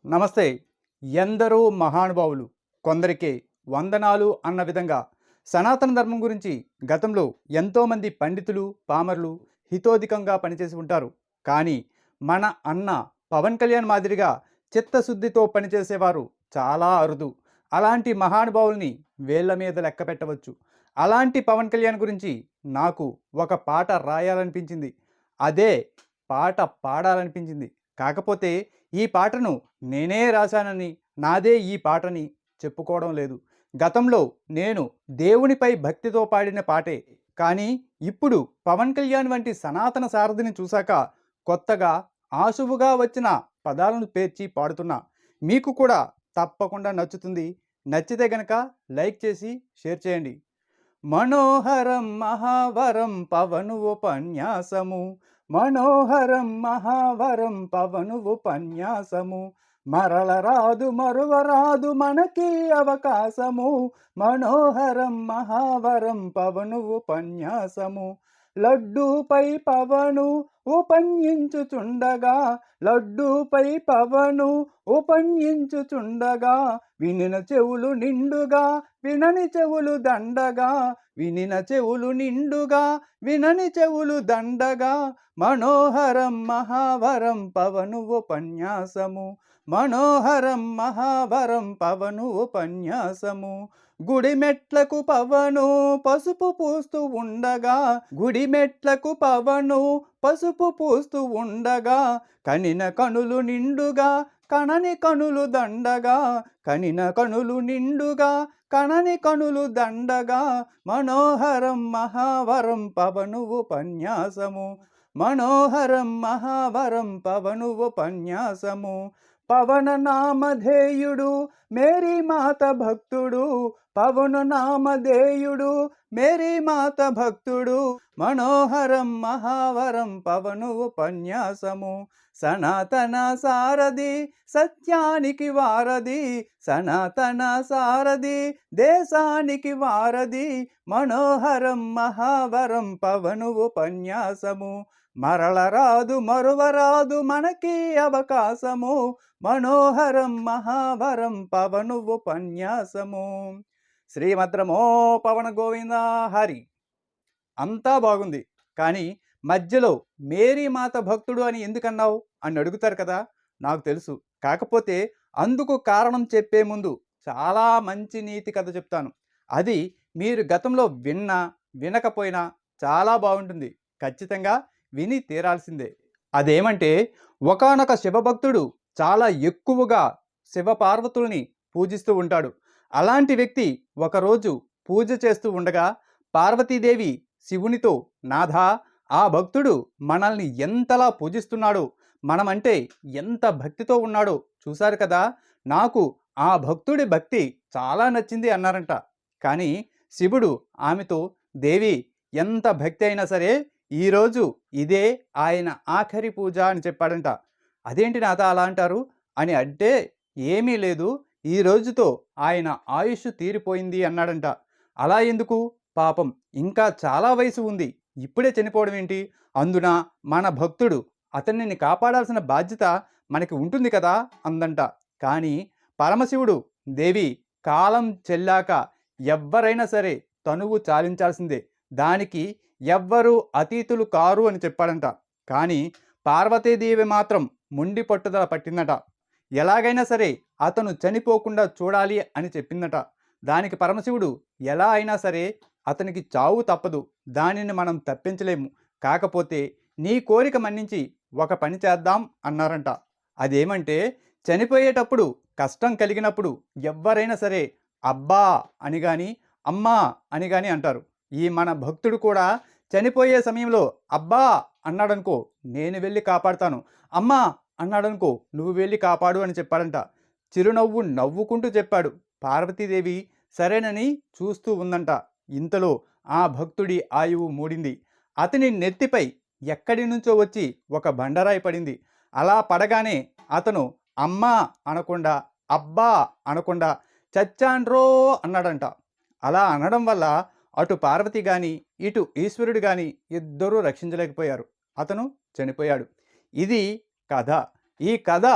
నమస్తే. ఎందరో మహానుభావులు కొందరికి వందనాలు అన్న విధంగా సనాతన ధర్మం గురించి గతంలో ఎంతోమంది పండితులు, పామరులు హితోధికంగా పనిచేసి ఉంటారు. కానీ మన అన్న పవన్ కళ్యాణ్ మాదిరిగా చిత్తశుద్ధితో పనిచేసేవారు చాలా అరుదు. అలాంటి మహానుభావుల్ని వేళ్ళ మీద లెక్క పెట్టవచ్చు. అలాంటి పవన్ కళ్యాణ్ గురించి నాకు ఒక పాట రాయాలనిపించింది. అదే పాట పాడాలనిపించింది. కాకపోతే ఈ పాటను నేనే రాశానని, నాదే ఈ పాటని చెప్పుకోవడం లేదు. గతంలో నేను దేవునిపై భక్తితో పాడిన పాటే. కానీ ఇప్పుడు పవన్ కళ్యాణ్ వంటి సనాతన సారథిని చూశాక కొత్తగా ఆశువుగా వచ్చిన పదాలను పేర్చి పాడుతున్నా. మీకు కూడా తప్పకుండా నచ్చుతుంది. నచ్చితే గనక లైక్ చేసి షేర్ చేయండి. మనోహరం మహావరం పవను ఉపన్యాసము, మనోహరం మహావరం పవను ఉపన్యాసము, మరలరాదు మరువరాదు మనకి అవకాశము, మనోహరం మహావరం పవను ఉపన్యాసము. లడ్డూపై పవను ఉపన్యించుచుండగా, లడ్డూపై పవను ఉపన్యించుచుండగా, వినిన చెవులు నిండుగా వినని చెవులు దండగా, వినిన చెవులు నిండుగా వినని చెవులు దండగా, మనోహరం మహావరం పవను ఉపన్యాసము, మనోహరం మహావరం పవను ఉపన్యాసము. గుడిమెట్లకు పవను పసుపు పూస్తూ ఉండగా, గుడిమెట్లకు పవను పసుపు పూస్తూ ఉండగా, కనిన కనులు నిండుగా కనని కనులు దండగా, కనిన కనులు నిండుగా కనని కనులు దండగా, మనోహరం మహావరం పవను ఉపన్యాసము, మనోహరం మహావరం పవను ఉపన్యాసము. పవన నామధేయుడు మేరీ మాత భక్తుడు, పవన నామధేయుడు మేరీ మాత భక్తుడు, మనోహరం మహావరం పవను ఉపన్యాసము. సనాతన సారథి సత్యానికి వారధి, సనాతన సారథి దేశానికి వారధి, మనోహరం మహావరం పవను ఉపన్యాసము. మరలరాదు మరువరాదు మనకి అవకాశము, మనోహరం మహావరం పవను ఉపన్యాసము. శ్రీమద్రమో పవన గోవింద హరి. అంతా బాగుంది. కానీ మధ్యలో మేరీ మాత భక్తుడు అని ఎందుకన్నావు అని అడుగుతారు కదా. నాకు తెలుసు. కాకపోతే అందుకు కారణం చెప్పే ముందు చాలా మంచి నీతి కథ చెప్తాను. అది మీరు గతంలో విన్నా వినకపోయినా చాలా బాగుంటుంది. ఖచ్చితంగా విని తీరాల్సిందే. అదేమంటే, ఒకానొక శివభక్తుడు చాలా ఎక్కువగా శివపార్వతుల్ని పూజిస్తూ ఉంటాడు. అలాంటి వ్యక్తి ఒకరోజు పూజ చేస్తూ ఉండగా పార్వతీదేవి శివునితో, నాథా, ఆ భక్తుడు మనల్ని ఎంతలా పూజిస్తున్నాడో, మనమంటే ఎంత భక్తితో ఉన్నాడో చూశారు కదా, నాకు ఆ భక్తుడి భక్తి చాలా నచ్చింది అన్నారంట. కానీ శివుడు ఆమెతో, దేవి, ఎంత భక్తి అయినా సరే ఈరోజు ఇదే ఆయన ఆఖరి పూజ అని చెప్పాడంట. అదేంటి నాథ అలా అంటారు అని అంటే, ఏమీ లేదు, ఈ రోజుతో ఆయన ఆయుష్ తీరిపోయింది అన్నాడంట. అలా ఎందుకు? పాపం ఇంకా చాలా వయసు ఉంది, ఇప్పుడే చనిపోవడం ఏంటి? అందున మన భక్తుడు, అతన్ని కాపాడాల్సిన బాధ్యత మనకి ఉంటుంది కదా అందంట. కానీ పరమశివుడు, దేవి, కాలం చెల్లాక ఎవ్వరైనా సరే తనువు చాలించాల్సిందే, దానికి ఎవ్వరూ అతీతులు కారు అని చెప్పాడంట. కానీ పార్వతీదేవి మాత్రం మొండి పట్టుదల పట్టిందట. ఎలాగైనా సరే అతను చనిపోకుండా చూడాలి అని చెప్పిందట. దానికి పరమశివుడు, ఎలా అయినా సరే అతనికి చావు తప్పదు, దానిని మనం తప్పించలేము, కాకపోతే నీ కోరిక మన్నించి ఒక పని చేద్దాం అన్నారంట. అదేమంటే, చనిపోయేటప్పుడు కష్టం కలిగినప్పుడు ఎవ్వరైనా సరే అబ్బా అని కానీ అమ్మా అని కానీ అంటారు. ఈ మన భక్తుడు కూడా చనిపోయే సమయంలో అబ్బా అన్నాడనుకో, నేను వెళ్ళి కాపాడుతాను, అమ్మా అన్నాడనుకో, నువ్వు వెళ్ళి కాపాడు అని చెప్పాడంట. చిరునవ్వు నవ్వుకుంటూ చెప్పాడు. పార్వతీదేవి సరేనని చూస్తూ ఉందంట. ఇంతలో ఆ భక్తుడి ఆయువు మూడింది. అతని నెత్తిపై ఎక్కడి నుంచో వచ్చి ఒక బండరాయి పడింది. అలా పడగానే అతను అమ్మా అనకుండా, అబ్బా అనకుండా, చచ్చాన్రో అన్నాడంట. అలా అనడం వల్ల అటు పార్వతి కానీ ఇటు ఈశ్వరుడు కానీ ఇద్దరూ రక్షించలేకపోయారు. అతను చనిపోయాడు. ఇది కథ. ఈ కథ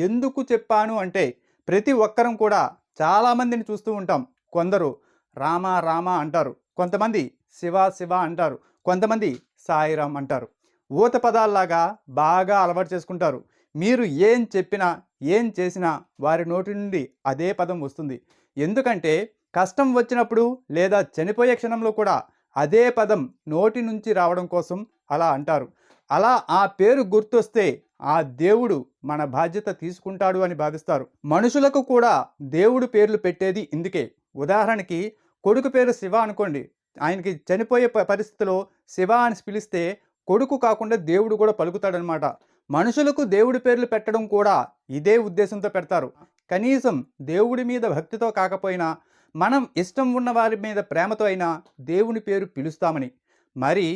ఎందుకు చెప్పాను అంటే ప్రతి ఒక్కరం కూడా చాలామందిని చూస్తూ ఉంటాం. కొందరు రామ రామ అంటారు, కొంతమంది శివ శివ అంటారు, కొంతమంది సాయిరామ్ అంటారు. ఊత పదాల్లాగా బాగా అలవాటు చేసుకుంటారు. మీరు ఏం చెప్పినా ఏం చేసినా వారి నోటి నుండి అదే పదం వస్తుంది. ఎందుకంటే కష్టం వచ్చినప్పుడు లేదా చనిపోయే క్షణంలో కూడా అదే పదం నోటి నుంచి రావడం కోసం అలా అంటారు. అలా ఆ పేరు గుర్తొస్తే ఆ దేవుడు మన బాధ్యత తీసుకుంటాడు అని భావిస్తారు. మనుషులకు కూడా దేవుడు పేర్లు పెట్టేది ఇందుకే. ఉదాహరణకి కొడుకు పేరు శివ అనుకోండి, ఆయనకి చనిపోయే పరిస్థితిలో శివ అని పిలిస్తే కొడుకు కాకుండా దేవుడు కూడా పలుకుతాడనమాట. మనుషులకు దేవుడి పేర్లు పెట్టడం కూడా ఇదే ఉద్దేశంతో పెడతారు. కనీసం దేవుడి మీద భక్తితో కాకపోయినా మనం ఇష్టం ఉన్న వారి మీద ప్రేమతో అయినా దేవుని పేరు పిలుస్తామని. మరి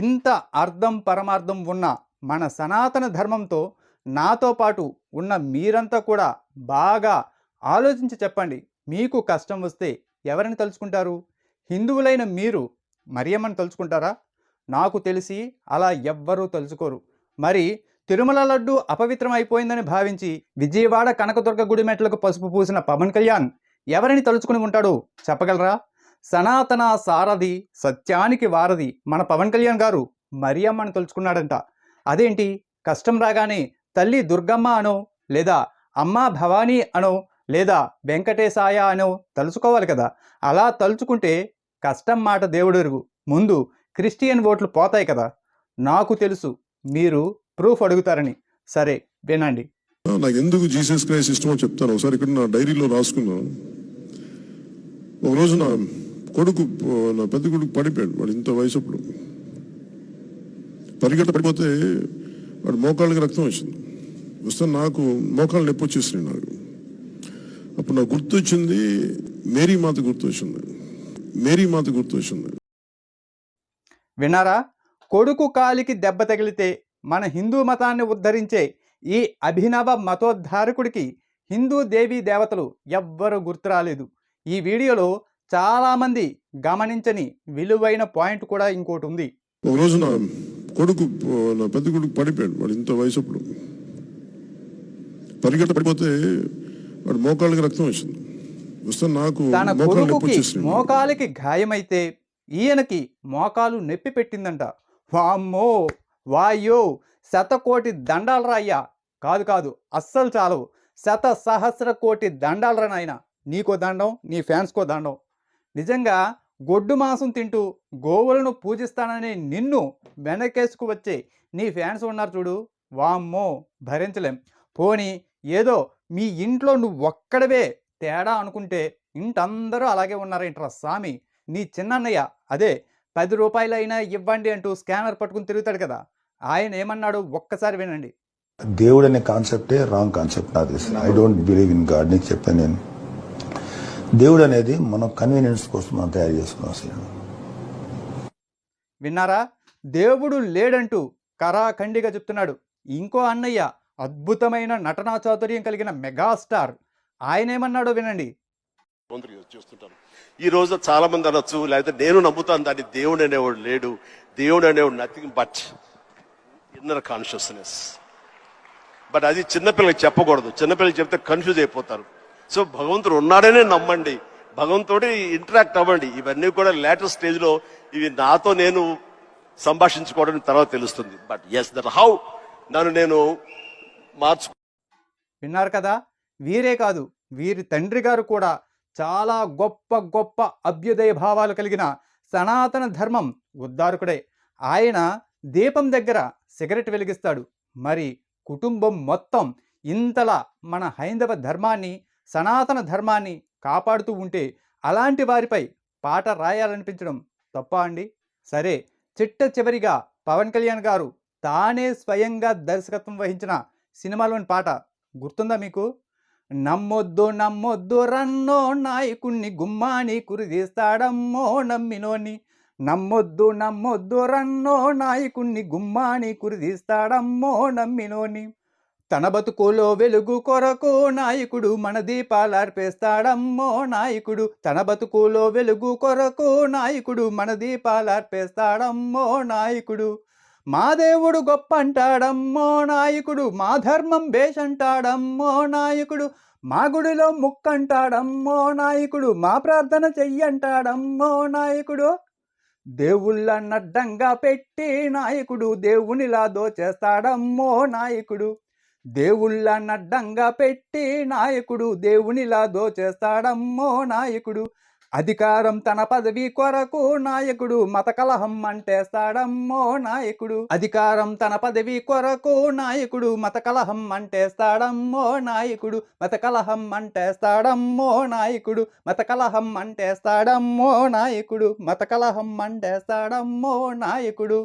ఇంత అర్థం పరమార్థం ఉన్న మన సనాతన ధర్మంతో నాతో పాటు ఉన్న మీరంతా కూడా బాగా ఆలోచించి చెప్పండి. మీకు కష్టం వస్తే ఎవరిని తలుచుకుంటారు? హిందువులైన మీరు మరియమ్మని తలుచుకుంటారా? నాకు తెలిసి అలా ఎవ్వరూ తలుచుకోరు. మరి తిరుమల లడ్డు అపవిత్రం అయిపోయిందని భావించి విజయవాడ కనకదుర్గ గుడి మెట్లకు పసుపు పూసిన పవన్ కళ్యాణ్ ఎవరిని తలుచుకుని ఉంటాడు చెప్పగలరా? సనాతన సారథి, సత్యానికి వారధి మన పవన్ కళ్యాణ్ గారు మరియమ్మని తలుచుకున్నాడంట. అదేంటి, కష్టం రాగానే తల్లి దుర్గమ్మ అనో, లేదా అమ్మ భవానీ అనో, లేదా వెంకటేశాయ అనో తలుచుకోవాలి కదా. అలా తలుచుకుంటే కష్టం మాట దేవుడెరుగు, ముందు క్రిస్టియన్ ఓట్లు పోతాయి కదా. నాకు తెలుసు మీరు ప్రూఫ్ అడుగుతారని. సరే వినండి. నాకు ఎందుకు జీసస్ క్రైస్ట్ ఇష్టమో చెప్తాను. ఒకసారి ఇక్కడ నా డైరీలో రాసుకున్నాను. ఒకరోజు నా పెద్ద కొడుకు పడిపోయాడు. వాడు ఇంత వయసప్పుడు పడిపోతే వాడు మోకాళ్ళకి రక్తం వచ్చింది. వస్తే నాకు మోకాళ్ళు నొప్పి వచ్చేసినాయి. నాకు అప్పుడు నాకు గుర్తొచ్చింది మేరీ మాత గుర్తొచ్చింది. విన్నారా? కొడుకు కాలికి దెబ్బ తగిలితే మన హిందూ మతాన్ని ఉద్ధరించే ఈ అభినవ మతోద్ధారకుడికి హిందూ దేవీ దేవతలు ఎవ్వరూ గుర్తు రాలేదు. ఈ వీడియోలో చాలామంది గమనించని విలువైన పాయింట్ కూడా ఇంకోటి ఉంది. ఒకరోజు నా పెద్ద కొడుకు పడిపోయాడు. వాడు ఇంత వయసప్పుడు పడిపోతే వాడు మోకాళ్ళకి రక్తం వచ్చింది. వస్తే నాకు తన కొడుకుకి మోకాలికి గాయమైతే ఈయనకి మోకాలు నొప్పి పెట్టిందంట. వామ్మో వాయో, శతకోటి దండాలు రాయ్యా. కాదు అస్సలు చాలు, శత సహస్ర కోటి దండాలు రా నాయన. నీకో దండం, నీ ఫ్యాన్స్కో దండం. నిజంగా గొడ్డు మాంసం తింటూ గోవులను పూజిస్తానని నిన్ను వెనకేసుకు వచ్చే నీ ఫ్యాన్స్ ఉన్నారు చూడు, వామ్మో భరించలేం. పోనీ ఏదో మీ ఇంట్లో నువ్వు ఒక్కడవే తేడా అనుకుంటే ఇంటందరూ అలాగే ఉన్నారేంట్రా స్వామి. నీ చిన్నన్నయ్య అదే 10 రూపాయలైనా ఇవ్వండి అంటూ స్కానర్ పట్టుకుని తిరుగుతాడు కదా, ఆయన ఏమన్నాడు ఒక్కసారి వినండి. దేవుడు అనే కాన్సెప్టే రాంగ్ కాన్సెప్ట్. నాకు తెలుసు. I don't believe in God. నీకు చెప్పాను నేను, దేవుడు అనేది మనం కన్వీనియన్స్ కోసం మనం తయారు చేసుకున్నాం. విన్నారా? దేవుడు లేడంటూ కరాఖండిగా చెప్తున్నాడు. ఇంకో అన్నయ్య అద్భుతమైన నటనా చాతుర్యం కలిగిన మెగాస్టార్, ఆయన ఏమన్నాడో వినండి. చూస్తుంటాను ఈ రోజు చాలా మంది అనొచ్చు, లేకపోతే నేను నమ్ముతాను దాన్ని, దేవుడు అనేవాడు లేడు, దేవుడు అనేవాడు nothing but inner consciousness. But అది చిన్నపిల్లలకి చెప్పకూడదు. చిన్నపిల్లలకి చెప్తే కన్ఫ్యూజ్ అయిపోతారు. సో భగవంతుడు ఉన్నాడనే నమ్మండి, భగవంతుడి ఇంటరాక్ట్ అవ్వండి. ఇవన్నీ కూడా లేటెస్ట్ స్టేజ్ లో ఇవి నాతో నేను సంభాషించుకోవడం తర్వాత తెలుస్తుంది. బట్ ఎస్ దట్ హౌ నన్ను నేను మార్చు. విన్నారు కదా? వీరే కాదు, వీరి తండ్రి గారు కూడా చాలా గొప్ప గొప్ప అభ్యుదయ భావాలు కలిగిన సనాతన ధర్మం ఉద్ధారకుడే. ఆయన దీపం దగ్గర సిగరెట్ వెలిగిస్తాడు. మరి కుటుంబం మొత్తం ఇంతలా మన హైందవ ధర్మాన్ని, సనాతన ధర్మాన్ని కాపాడుతూ ఉంటే అలాంటి వారిపై పాట రాయాలనిపించడం తప్ప అండి? సరే, చిట్ట చివరిగా పవన్ కళ్యాణ్ గారు తానే స్వయంగా దర్శకత్వం వహించిన సినిమాలోని పాట గుర్తుందా మీకు? నమ్మొద్దు నమ్మొద్దు రన్నో నాయకుణ్ణి గుమ్మాని కురిదీస్తాడమ్మో నమ్మినోని. నమ్మొద్దు నమ్మొద్దు రన్నో నాయకుణ్ణి గుమ్మాని కురిదీస్తాడమ్మో నమ్మినోని. తన బతుకులో వెలుగు కొరకు నాయకుడు మన దీపాలార్పేస్తాడమ్మో నాయకుడు. తన బతుకులో వెలుగు కొరకు నాయకుడు మన దీపాలార్పేస్తాడమ్మో నాయకుడు. మా దేవుడు గొప్ప అంటాడమ్మో నాయకుడు, మా ధర్మం బేష్ అంటాడమ్మో నాయకుడు, మా గుడిలో ముక్కంటాడమ్మో నాయకుడు, మా ప్రార్థన చెయ్యంటాడమ్మో నాయకుడు. దేవుళ్ళన్నడ్డంగా పెట్టి నాయకుడు దేవునిలా దోచేస్తాడమ్మో నాయకుడు. దేవుళ్ళన్నడ్డంగా పెట్టి నాయకుడు దేవునిలా దోచేస్తాడమ్మో నాయకుడు. అధికారం తన పదవి కొరకు నాయకుడు మత కలహం అంటేస్తాడమ్మో నాయకుడు. అధికారం తన పదవి కొరకు నాయకుడు మత కలహం అంటేస్తాడమ్మో నాయకుడు. మత కలహం అంటేస్తాడమ్మో నాయకుడు. మత కలహం అంటేస్తాడమ్మో నాయకుడు. మత కలహం అంటేస్తాడమ్మో నాయకుడు.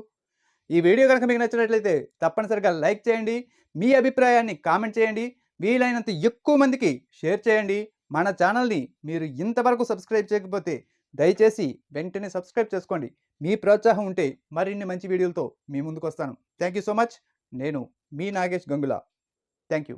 ఈ వీడియో కనుక మీకు నచ్చినట్లయితే తప్పనిసరిగా లైక్ చేయండి, మీ అభిప్రాయాన్ని కామెంట్ చేయండి, వీలైనంత ఎక్కువ మందికి షేర్ చేయండి. మన ఛానల్ని మీరు ఇంతవరకు సబ్స్క్రైబ్ చేయకపోతే దయచేసి వెంటనే సబ్స్క్రైబ్ చేసుకోండి. మీ ప్రోత్సాహం ఉంటే మరిన్ని మంచి వీడియోలతో మీ ముందుకు వస్తాను. Thank you so much. నేను మీ నాగేష్ గంగుల. Thank you.